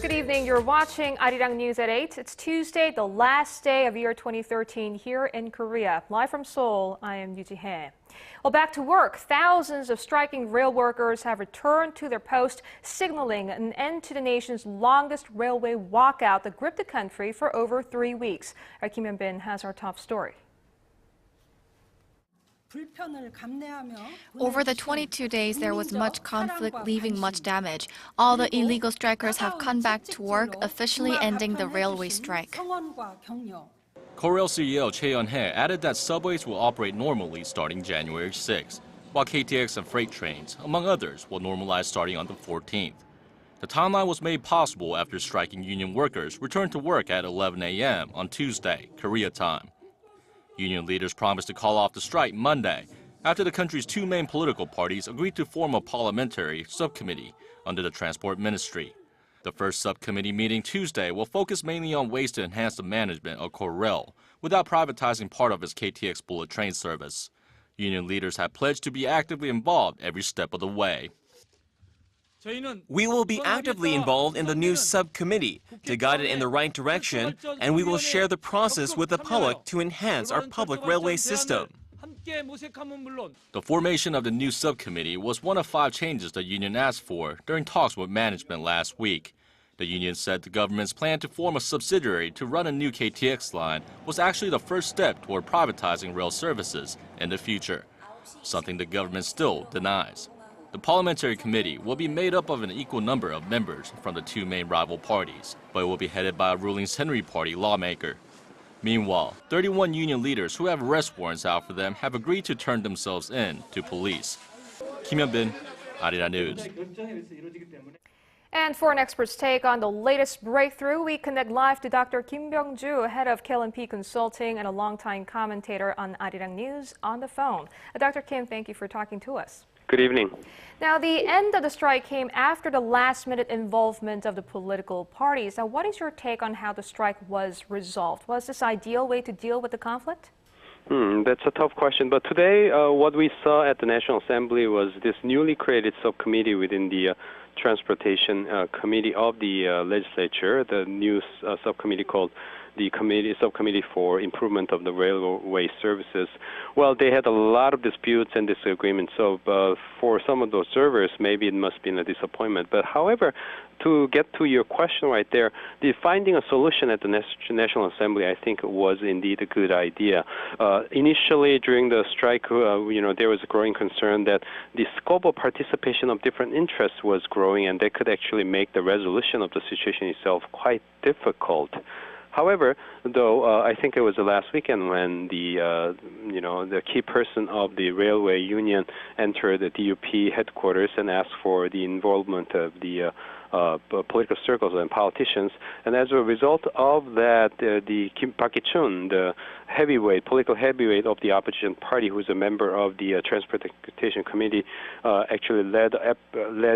Good evening. You're watching ARIRANG News at 8. It's Tuesday, the last day of year 2013 here in Korea. Live from Seoul, I am Yoo Ji-hae. Well, back to work. Thousands of striking rail workers have returned to their post, signaling an end to the nation's longest railway walkout that gripped the country for over 3 weeks. Our Kim Hyun-bin has our top story. Over the 22 days, there was much conflict, leaving much damage. All the illegal strikers have come back to work, officially ending the railway strike. KORAIL CEO Choi Yeon-hye added that subways will operate normally starting January 6, while KTX and freight trains, among others, will normalize starting on the 14th. The timeline was made possible after striking union workers returned to work at 11 a.m. on Tuesday, Korea time. Union leaders promised to call off the strike Monday after the country's two main political parties agreed to form a parliamentary subcommittee under the Transport Ministry. The first subcommittee meeting Tuesday will focus mainly on ways to enhance the management of KORAIL without privatizing part of its KTX bullet train service. Union leaders have pledged to be actively involved every step of the way. We will be actively involved in the new subcommittee to guide it in the right direction, and we will share the process with the public to enhance our public railway system. The formation of the new subcommittee was one of 5 changes the union asked for during talks with management last week. The union said the government's plan to form a subsidiary to run a new KTX line was actually the first step toward privatizing rail services in the future, something the government still denies. The parliamentary committee will be made up of an equal number of members from the two main rival parties, but it will be headed by a ruling Henry Party lawmaker. Meanwhile, 31 union leaders who have arrest warrants out for them have agreed to turn themselves in to police. Kim Hyun-bin, ARIRANG News. And for an expert's take on the latest breakthrough, we connect live to Dr. Kim Byung-ju, head of K&P Consulting and a longtime commentator on ARIRANG News, on the phone. Dr. Kim, thank you for talking to us. Good evening. Now, the end of the strike came after the last-minute involvement of the political parties. Now, what is your take on how the strike was resolved? Was this ideal way to deal with the conflict? That's a tough question. But today, what we saw at the National Assembly was this newly created subcommittee within the Transportation Committee of the Legislature, the new subcommittee called the Subcommittee for Improvement of the Railway Services. Well, they had a lot of disputes and disagreements, so for some of the observers, maybe it must have been a disappointment. But however, to get to your question right there, the finding a solution at the National Assembly, I think, was indeed a good idea. Initially, during the strike, there was a growing concern that the scope of participation of different interests was growing, and that could actually make the resolution of the situation itself quite difficult. However, though, I think it was the last weekend when the key person of the railway union entered the DUP headquarters and asked for the involvement of the political circles and politicians, and as a result of that, the Kim Park-chun, the political heavyweight of the opposition party, who is a member of the Transportation Committee, actually led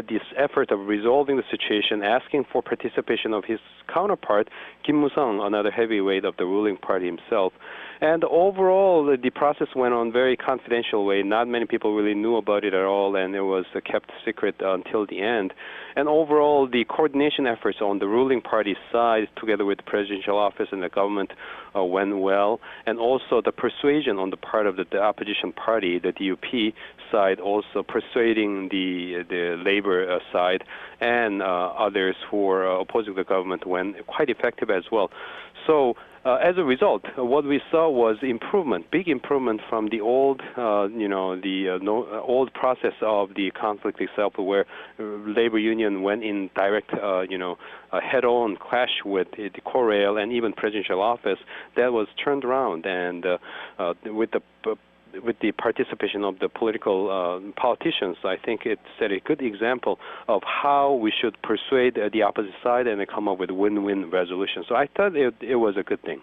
this effort of resolving the situation, asking for participation of his counterpart, Kim Moo-sung, another heavyweight of the ruling party himself. And overall, the process went on very confidential way. Not many people really knew about it at all, and it was kept secret until the end. And overall, the coordination efforts on the ruling party side, together with the presidential office and the government, went well. And also the persuasion on the part of the opposition party, the DUP side, also persuading the labor side and others who were opposing the government, went quite effective as well. So as a result, what we saw was big improvement from the old, old process of the conflict itself, where labor union went in direct, head-on clash with the KORAIL and even presidential office. That was turned around, and with the participation of the political politicians, I think it set a good example of how we should persuade the opposite side and come up with a win-win resolution. So I thought it was a good thing.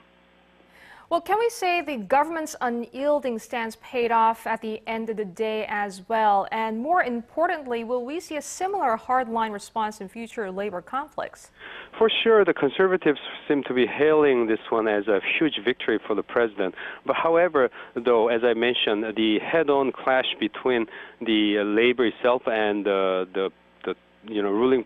Well, can we say the government's unyielding stance paid off at the end of the day as well? And more importantly, will we see a similar hardline response in future labor conflicts? For sure, the conservatives seem to be hailing this one as a huge victory for the president. But however, though, as I mentioned, the head-on clash between the labor itself and the ruling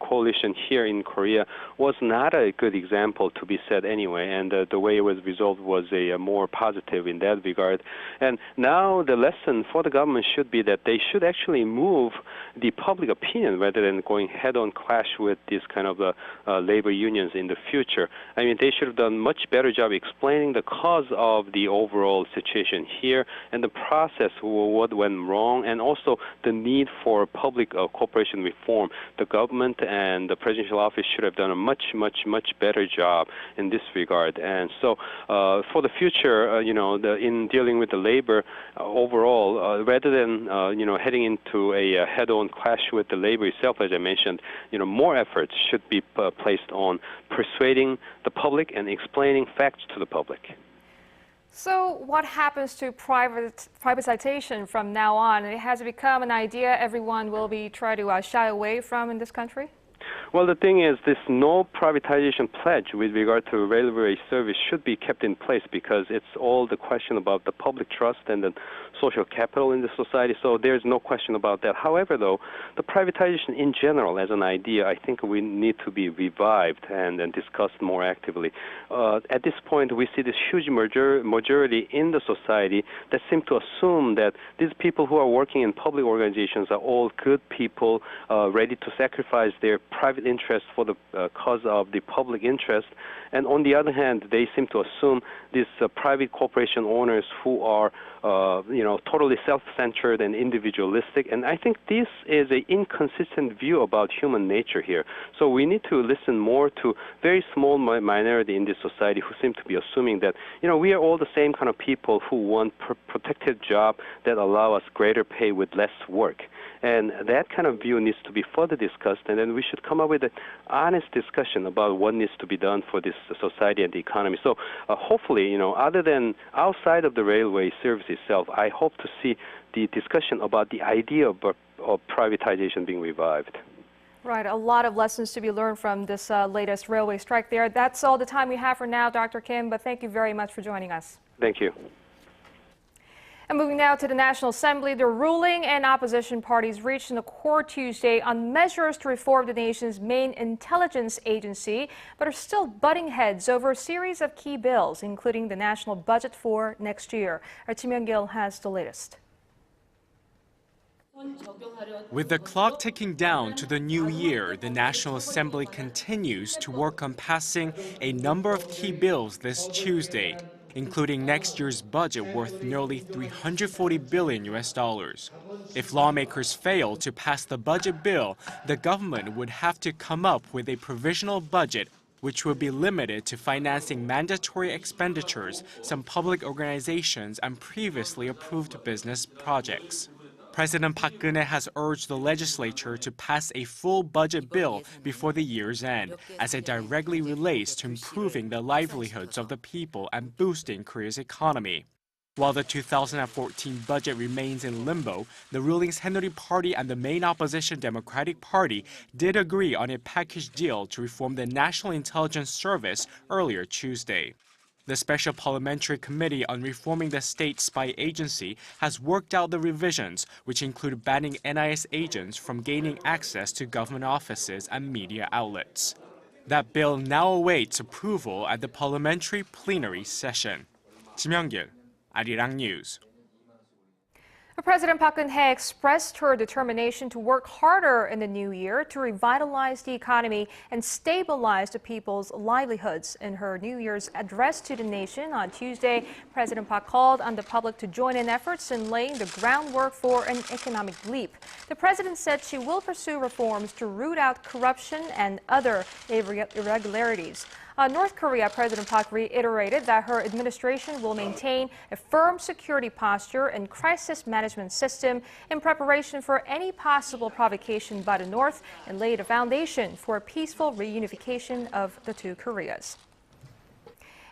coalition here in Korea was not a good example to be set anyway, and the way it was resolved was a more positive in that regard. And now the lesson for the government should be that they should actually move the public opinion rather than going head-on clash with these kind of labor unions in the future. I mean, they should have done much better job explaining the cause of the overall situation here and the process, what went wrong, and also the need for public corporation reform. The government and the presidential office should have done a much better job in this regard. And so for the future, in dealing with the labor overall, rather than heading into a head-on clash with the labor itself, as I mentioned, more efforts should be placed on persuading the public and explaining facts to the public. So what happens to privatization from now on? It has become an idea everyone will be trying to shy away from in this country? Well, the thing is, this no privatization pledge with regard to railway service should be kept in place because it's all the question about the public trust and the social capital in the society, so there's no question about that. However, though, the privatization in general as an idea, I think we need to be revived and discussed more actively. At this point, we see this huge majority in the society that seem to assume that these people who are working in public organizations are all good people, ready to sacrifice their private interest for the cause of the public interest. And on the other hand, they seem to assume these private corporation owners who are totally self-centered and individualistic. And I think this is an inconsistent view about human nature here. So we need to listen more to very small minority in this society who seem to be assuming that, we are all the same kind of people who want protected job that allow us greater pay with less work. And that kind of view needs to be further discussed, and then we should come up with an honest discussion about what needs to be done for this society and the economy. So hopefully, other than outside of the railway service itself, I hope to see the discussion about the idea of privatization being revived. Right, a lot of lessons to be learned from this latest railway strike there. That's all the time we have for now, Dr. Kim, but thank you very much for joining us. Thank you. And moving now to the National Assembly, the ruling and opposition parties reached an accord Tuesday on measures to reform the nation's main intelligence agency, but are still butting heads over a series of key bills, including the national budget for next year. Our Kim Hyun-bin has the latest. With the clock ticking down to the new year, the National Assembly continues to work on passing a number of key bills this Tuesday, including next year's budget worth nearly $340 billion. If lawmakers fail to pass the budget bill, the government would have to come up with a provisional budget which would be limited to financing mandatory expenditures, some public organizations, and previously approved business projects. President Park Geun-hye has urged the legislature to pass a full budget bill before the year's end, as it directly relates to improving the livelihoods of the people and boosting Korea's economy. While the 2014 budget remains in limbo, the ruling Saenuri Party and the main opposition Democratic Party did agree on a package deal to reform the National Intelligence Service earlier Tuesday. The Special Parliamentary Committee on Reforming the State Spy Agency has worked out the revisions, which include banning NIS agents from gaining access to government offices and media outlets. That bill now awaits approval at the parliamentary plenary session. Kim Hyun-bin, ARIRANG News. President Park Geun-hye expressed her determination to work harder in the new year to revitalize the economy and stabilize the people's livelihoods. In her New Year's address to the nation on Tuesday, President Park called on the public to join in efforts in laying the groundwork for an economic leap. The president said she will pursue reforms to root out corruption and other irregularities. North Korea, President Park reiterated that her administration will maintain a firm security posture and crisis management system in preparation for any possible provocation by the North and lay the foundation for a peaceful reunification of the two Koreas.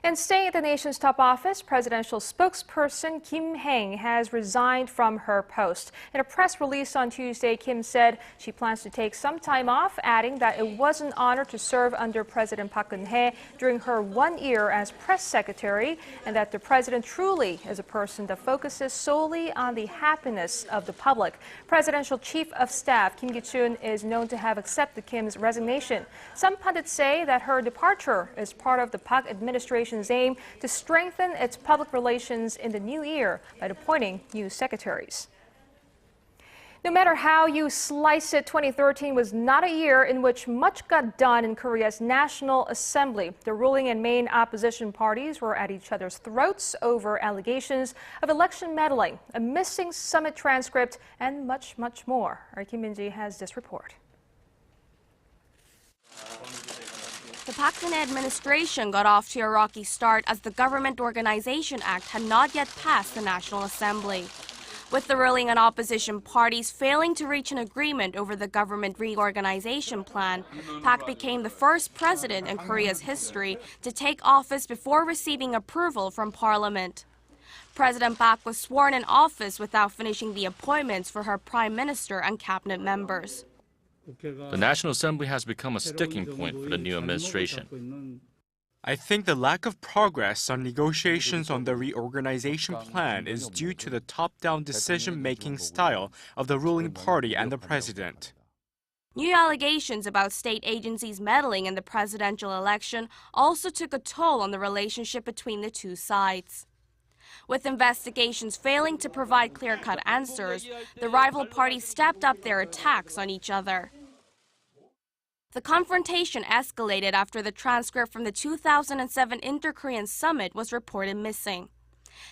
And staying at the nation's top office, presidential spokesperson Kim Hyun-bin has resigned from her post. In a press release on Tuesday, Kim said she plans to take some time off, adding that it was an honor to serve under President Park Geun-hye during her 1 year as press secretary, and that the president truly is a person that focuses solely on the happiness of the public. Presidential Chief of Staff Kim Gi-chun is known to have accepted Kim's resignation. Some pundits say that her departure is part of the Park administration aim to strengthen its public relations in the new year by appointing new secretaries. No matter how you slice it, 2013 was not a year in which much got done in Korea's National Assembly. The ruling and main opposition parties were at each other's throats over allegations of election meddling, a missing summit transcript, and much, much more. Our Kim Min-ji has this report. The Park Geun-hye administration got off to a rocky start as the Government Organization Act had not yet passed the National Assembly. With the ruling and opposition parties failing to reach an agreement over the government reorganization plan, Park became the first president in Korea's history to take office before receiving approval from Parliament. President Park was sworn in office without finishing the appointments for her prime minister and cabinet members. The National Assembly has become a sticking point for the new administration. I think the lack of progress on negotiations on the reorganization plan is due to the top-down decision-making style of the ruling party and the president. New allegations about state agencies meddling in the presidential election also took a toll on the relationship between the two sides. With investigations failing to provide clear-cut answers, the rival parties stepped up their attacks on each other. The confrontation escalated after the transcript from the 2007 Inter-Korean Summit was reported missing.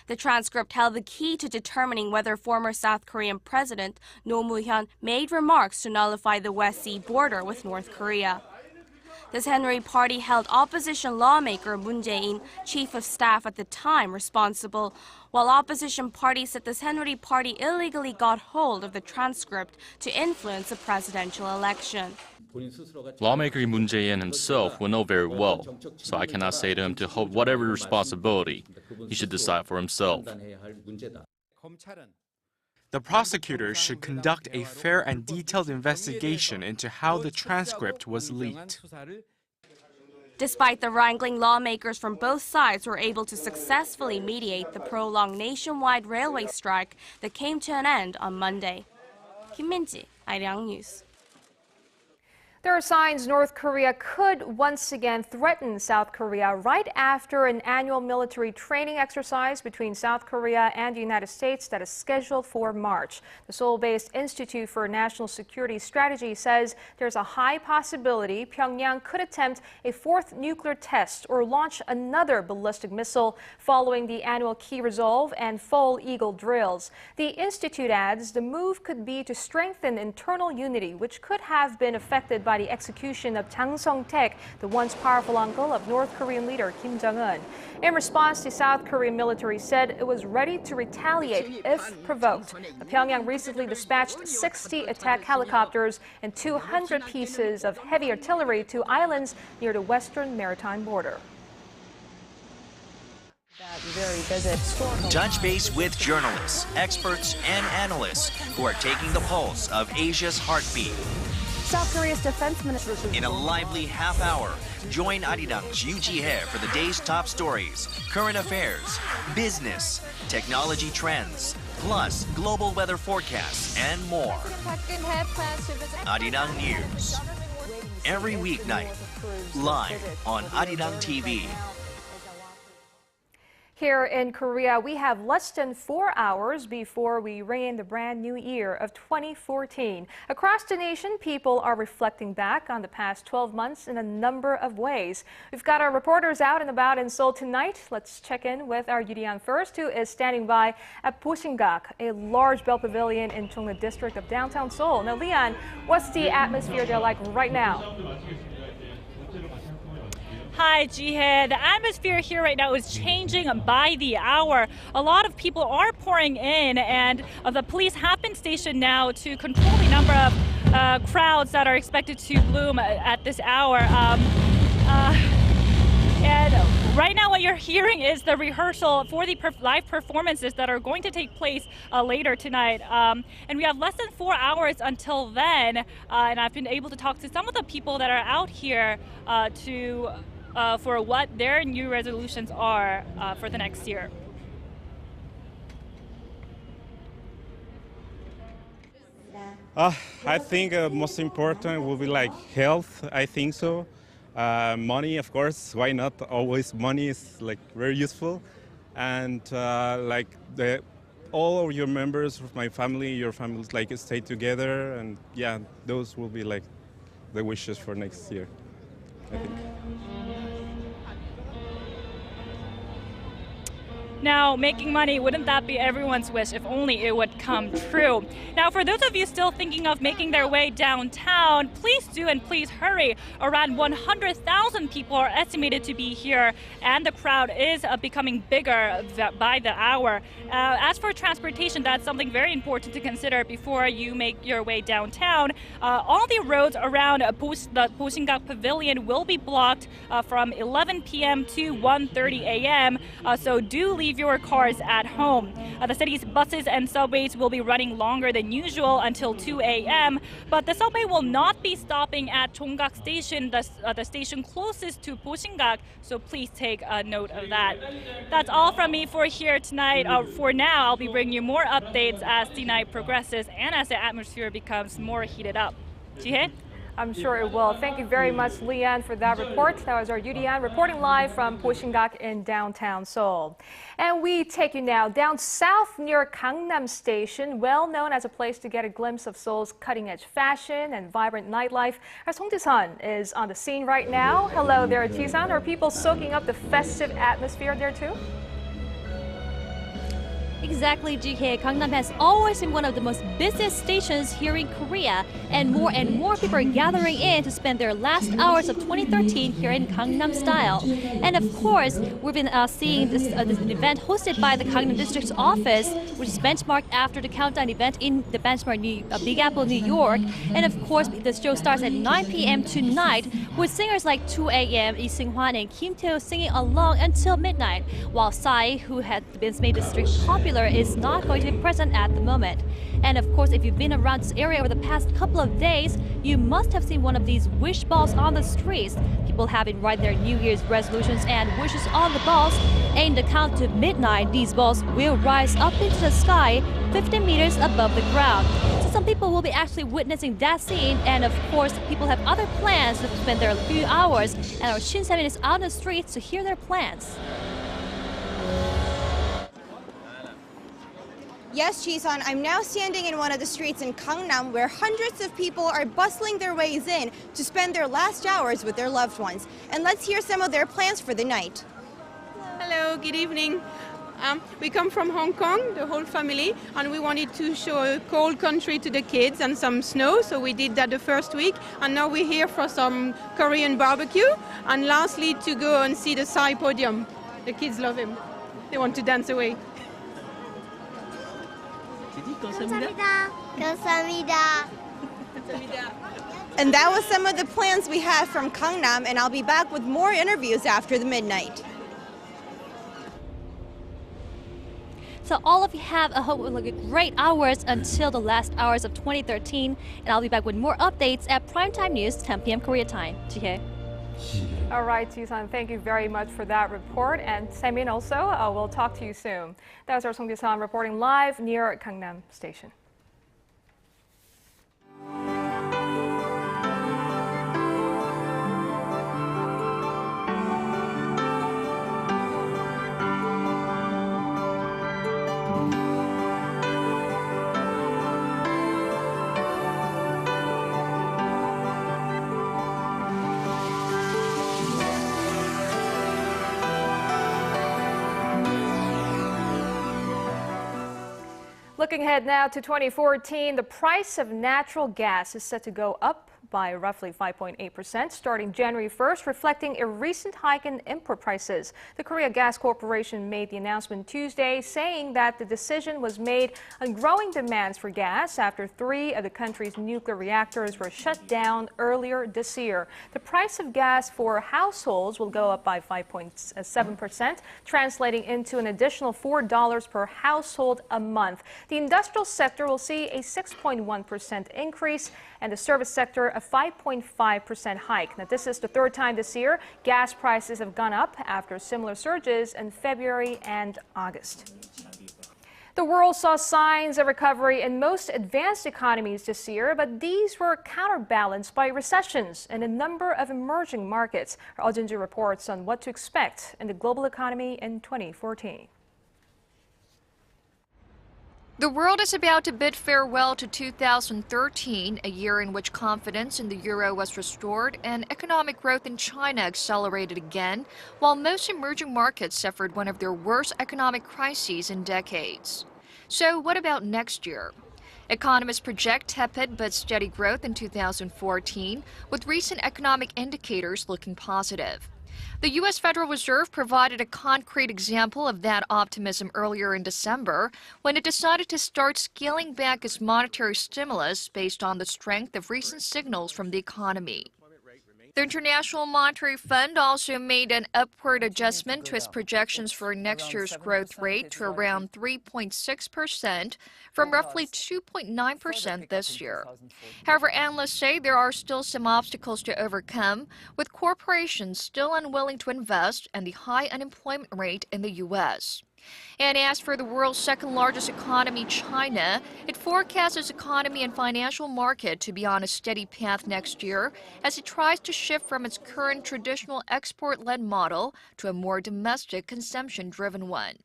The transcript held the key to determining whether former South Korean President Roh Moo-hyun made remarks to nullify the West Sea border with North Korea. The Saenuri Party held opposition lawmaker Moon Jae-in, chief of staff at the time, responsible, while opposition parties said the Saenuri Party illegally got hold of the transcript to influence the presidential election. Lawmaker Moon Jae-in himself will know very well, so I cannot say to him to hold whatever responsibility. He should decide for himself. The prosecutors should conduct a fair and detailed investigation into how the transcript was leaked. Despite the wrangling, lawmakers from both sides were able to successfully mediate the prolonged nationwide railway strike that came to an end on Monday. Kim Min-ji, ARIRANG News. There are signs North Korea could once again threaten South Korea right after an annual military training exercise between South Korea and the United States that is scheduled for March. The Seoul-based Institute for National Security Strategy says there's a high possibility Pyongyang could attempt a fourth nuclear test or launch another ballistic missile following the annual Key Resolve and Fall Eagle drills. The institute adds the move could be to strengthen internal unity, which could have been affected by the execution of Jang Song-taek, the once powerful uncle of North Korean leader Kim Jong-un. In response, the South Korean military said it was ready to retaliate if provoked. Pyongyang recently dispatched 60 attack helicopters and 200 pieces of heavy artillery to islands near the western maritime border. Touch base with journalists, experts, and analysts who are taking the pulse of Asia's heartbeat. South Korea's defense minister. In a lively half hour, join ARIRANG's Yoo Ji-hae for the day's top stories, current affairs, business, technology trends, plus global weather forecasts and more. ARIRANG News. Every weeknight, live on ARIRANG TV. Here in Korea, we have less than 4 hours before we ring in the brand new year of 2014. Across the nation, people are reflecting back on the past 12 months in a number of ways. We've got our reporters out and about in Seoul tonight. Let's check in with our Yoo Ji-hae first, who is standing by at Bosinggak, a large Bell Pavilion in Chungna district of downtown Seoul. Now, Leon, what's the atmosphere there like right now? Hi, Ji-hae. The atmosphere here right now is changing by the hour. A lot of people are pouring in, and the police have been stationed now to control the number of crowds that are expected to bloom at this hour. And right now what you're hearing is the rehearsal for the live performances that are going to take place later tonight. And we have less than 4 hours until then. And I've been able to talk to some of the people that are out here for what their new resolutions are for the next year. I think most important will be like health. I think so. Money, of course. Why not? Always money is like very useful, and like all of your members of my family, your families, like stay together, and yeah, those will be like the wishes for next year, I think. Now, making money, wouldn't that be everyone's wish if only it would come true? Now, for those of you still thinking of making their way downtown, please do and please hurry. Around 100,000 people are estimated to be here, and the crowd is becoming bigger by the hour. As for transportation, that's something very important to consider before you make your way downtown. All the roads around the Bosinggak Pavilion will be blocked from 11 p.m. to 1:30 a.m., so do leave your cars at home. The city's buses and subways will be running longer than usual until 2 a.m., but the subway will not be stopping at Chonggak Station, the station closest to Bosinggak, so please take note of that. That's all from me for here tonight. For now, I'll be bringing you more updates as the night progresses and as the atmosphere becomes more heated up. Ji-hae? I'm sure it will. Thank you very much, Leanne, for that report. That was our Yoo Ji-hae reporting live from Bosinggak in downtown Seoul. And we take you now down south near Gangnam Station, well known as a place to get a glimpse of Seoul's cutting-edge fashion and vibrant nightlife. Our Song Ji-sun is on the scene right now. Hello there, Ji-sun. Are people soaking up the festive atmosphere there too? Exactly, Ji-hae. Gangnam has always been one of the most busiest stations here in Korea, and more people are gathering in to spend their last hours of 2013 here in Gangnam style. And of course, we've been seeing this event hosted by the Gangnam District's office, which is benchmarked after the countdown event in the benchmark Big Apple, New York. And of course, the show starts at 9 p.m. tonight with singers like 2 a.m., Lee Seung-hwan and Kim Tae-ho singing along until midnight, while Psy, who had been made the district popular, is not going to be present at the moment. And of course, if you've been around this area over the past couple of days, you must have seen one of these wish balls on the streets. People have been writing their New Year's resolutions and wishes on the balls. And in the count to midnight, these balls will rise up into the sky 15 meters above the ground. So some people will be actually witnessing that scene, and of course, people have other plans to spend their few hours, and our Shin Se-min is out on the streets to hear their plans. Yes, Ji-sun, I'm now standing in one of the streets in Gangnam where hundreds of people are bustling their ways in to spend their last hours with their loved ones. And let's hear some of their plans for the night. Hello, good evening. We come from Hong Kong, the whole family, and we wanted to show a cold country to the kids and some snow, so we did that the first week. And now we're here for some Korean barbecue, and lastly to go and see the Psy podium. The kids love him. They want to dance away. And that was some of the plans we had from Gangnam, and I'll be back with more interviews after the midnight. So all of you have a great hours until the last hours of 2013, and I'll be back with more updates at Primetime News, 10 p.m. Korea time. Ji-hae. All right, Ji-sun, thank you very much for that report. And Se-min also, we'll talk to you soon. That was our Song Ji-sun reporting live near Gangnam Station. Looking ahead now to 2014, the price of natural gas is set to go up by roughly 5.8% starting January 1st, reflecting a recent hike in import prices. The Korea Gas Corporation made the announcement Tuesday, saying that the decision was made on growing demands for gas after 3 of the country's nuclear reactors were shut down earlier this year. The price of gas for households will go up by 5.7%, translating into an additional $4 per household a month. The industrial sector will see a 6.1% increase and the service sector a 5.5% hike. Now, this is the 3rd time this year gas prices have gone up after similar surges in February and August. The world saw signs of recovery in most advanced economies this year, but these were counterbalanced by recessions in a number of emerging markets. Our Jin-ju reports on what to expect in the global economy in 2014. The world is about to bid farewell to 2013, a year in which confidence in the euro was restored and economic growth in China accelerated again, while most emerging markets suffered one of their worst economic crises in decades. So what about next year? Economists project tepid but steady growth in 2014, with recent economic indicators looking positive. The U.S. Federal Reserve provided a concrete example of that optimism earlier in December when it decided to start scaling back its monetary stimulus based on the strength of recent signals from the economy. The International Monetary Fund also made an upward adjustment to its projections for next year's growth rate to around 3.6% from roughly 2.9% this year. However, analysts say there are still some obstacles to overcome, with corporations still unwilling to invest and the high unemployment rate in the U.S. And as for the world's second-largest economy, China, it forecasts its economy and financial market to be on a steady path next year as it tries to shift from its current traditional export-led model to a more domestic, consumption-driven one.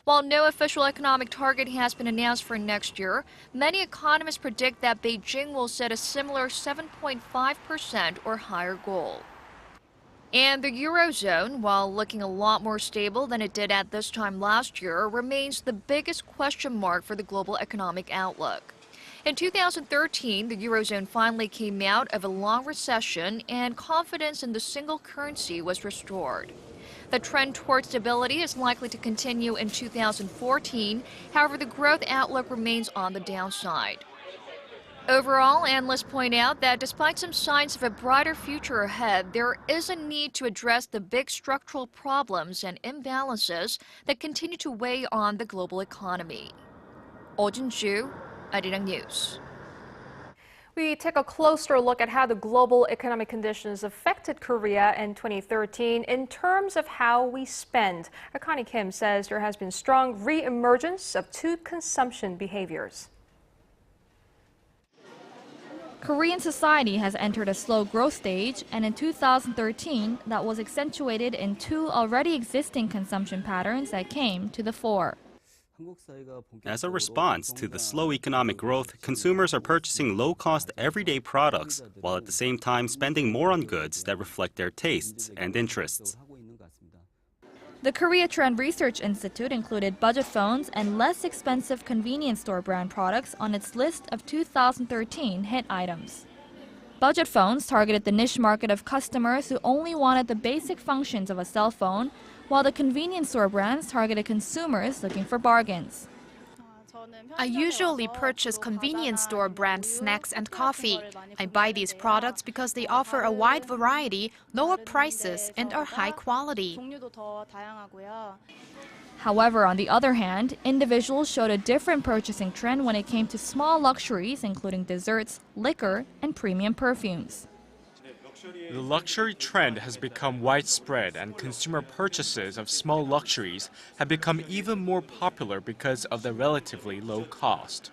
While no official economic target has been announced for next year, many economists predict that Beijing will set a similar 7.5% or higher goal. And the Eurozone, while looking a lot more stable than it did at this time last year, remains the biggest question mark for the global economic outlook. In 2013, the Eurozone finally came out of a long recession and confidence in the single currency was restored. The trend toward stability is likely to continue in 2014, however, the growth outlook remains on the downside. Overall, analysts point out that despite some signs of a brighter future ahead, there is a need to address the big structural problems and imbalances that continue to weigh on the global economy. Oh Jin-ju, ARIRANG News. We take a closer look at how the global economic conditions affected Korea in 2013 in terms of how we spend. Connie Kim says there has been strong re-emergence of 2 consumption behaviors. Korean society has entered a slow growth stage, and in 2013, that was accentuated in 2 already existing consumption patterns that came to the fore. As a response to the slow economic growth, consumers are purchasing low-cost everyday products, while at the same time spending more on goods that reflect their tastes and interests. The Korea Trend Research Institute included budget phones and less expensive convenience store brand products on its list of 2013 hit items. Budget phones targeted the niche market of customers who only wanted the basic functions of a cell phone, while the convenience store brands targeted consumers looking for bargains. I usually purchase convenience store brand snacks and coffee. I buy these products because they offer a wide variety, lower prices, and are high quality. However, on the other hand, individuals showed a different purchasing trend when it came to small luxuries, including desserts, liquor, and premium perfumes. The luxury trend has become widespread, and consumer purchases of small luxuries have become even more popular because of the relatively low cost.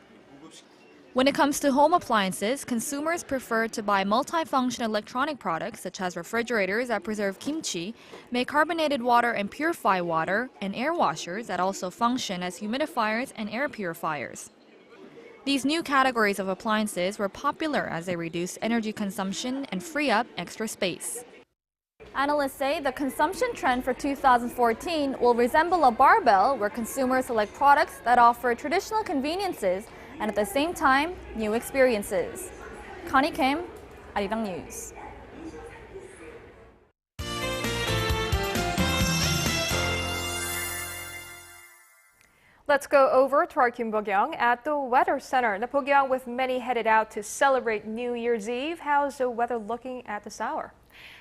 When it comes to home appliances, consumers prefer to buy multifunction electronic products such as refrigerators that preserve kimchi, make carbonated water and purify water, and air washers that also function as humidifiers and air purifiers. These new categories of appliances were popular as they reduce energy consumption and free up extra space. Analysts say the consumption trend for 2014 will resemble a barbell where consumers select products that offer traditional conveniences and at the same time, new experiences. Connie Kim, ARIRANG News. Let's go over to our Kim Bo-kyung at the Weather Center. Now, Bo-kyung, with many headed out to celebrate New Year's Eve, how's the weather looking at this hour?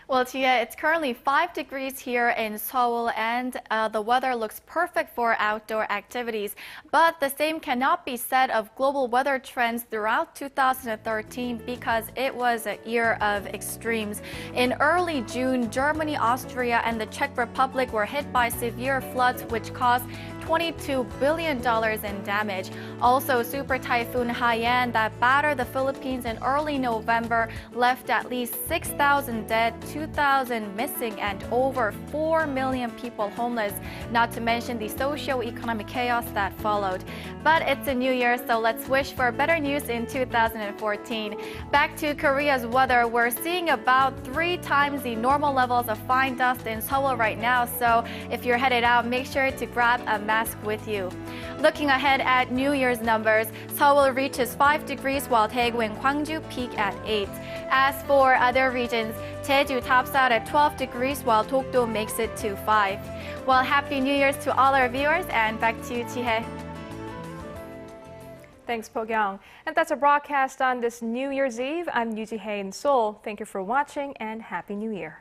Well, Tia, it's currently 5 degrees here in Seoul, and the weather looks perfect for outdoor activities. But the same cannot be said of global weather trends throughout 2013 because it was a year of extremes. In early June, Germany, Austria, and the Czech Republic were hit by severe floods, which caused $22 billion in damage. Also, Super Typhoon Haiyan that battered the Philippines in early November left at least 6,000 dead, 2,000 missing, and over 4 million people homeless, not to mention the socio-economic chaos that followed. But it's a new year, so let's wish for better news in 2014. Back to Korea's weather, we're seeing about 3 times the normal levels of fine dust in Seoul right now, so if you're headed out, make sure to grab a mask with you. Looking ahead at New Year's numbers, Seoul reaches 5 degrees while Daegu and Gwangju peak at 8. As for other regions, Jeju tops out at 12 degrees while Dokdo makes it to 5. Well, Happy New Year's to all our viewers, and back to you, Ji-hae. Thanks, Bo-kyung. And that's a broadcast on this New Year's Eve. I'm Yoo Ji-hae in Seoul. Thank you for watching and Happy New Year.